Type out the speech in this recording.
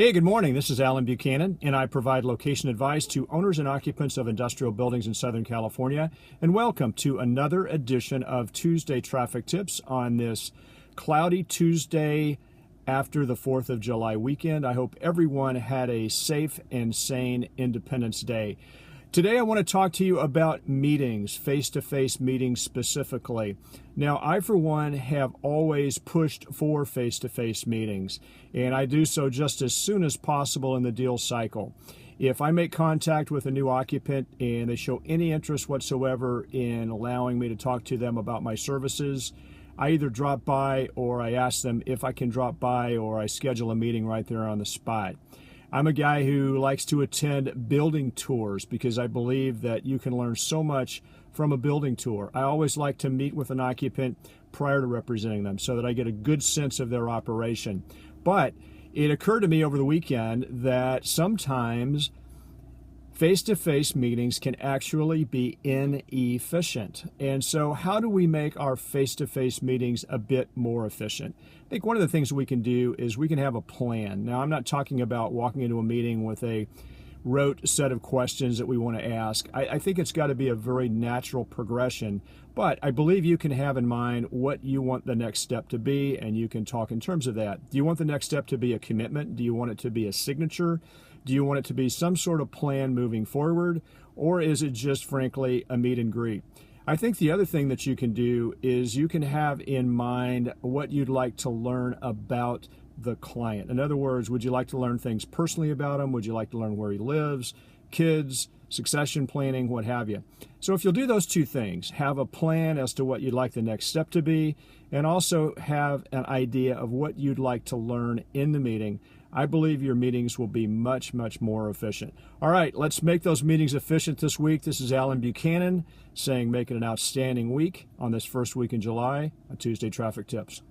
Hey, good morning. This is Alan Buchanan, and I provide location advice to owners and occupants of industrial buildings in Southern California. And welcome to another edition of Tuesday Traffic Tips on this cloudy Tuesday after the 4th of July weekend. I hope everyone had a safe and sane Independence Day. Today I want to talk to you about meetings, face-to-face meetings specifically. Now, I for one have always pushed for face-to-face meetings, and I do so just as soon as possible in the deal cycle. If I make contact with a new occupant and they show any interest whatsoever in allowing me to talk to them about my services, I either drop by or I ask them if I can drop by, or I schedule a meeting right there on the spot. I'm a guy who likes to attend building tours because I believe that you can learn so much from a building tour. I always like to meet with an occupant prior to representing them so that I get a good sense of their operation. But it occurred to me over the weekend that sometimes face-to-face meetings can actually be inefficient. And so how do we make our face-to-face meetings a bit more efficient? I think one of the things we can do is we can have a plan. Now, I'm not talking about walking into a meeting with a rote set of questions that we want to ask. I think it's got to be a very natural progression, but I believe you can have in mind what you want the next step to be, and you can talk in terms of that. Do you want the next step to be a commitment? Do you want it to be a signature? Do you want it to be some sort of plan moving forward, or is it just, frankly, a meet and greet? I think the other thing that you can do is you can have in mind what you'd like to learn about the client. In other words, would you like to learn things personally about him? Would you like to learn where he lives, kids, succession planning, what have you? So if you'll do those two things, have a plan as to what you'd like the next step to be, and also have an idea of what you'd like to learn in the meeting, I believe your meetings will be much, much more efficient. All right, let's make those meetings efficient this week. This is Alan Buchanan saying make it an outstanding week on this first week in July on Tuesday Traffic Tips.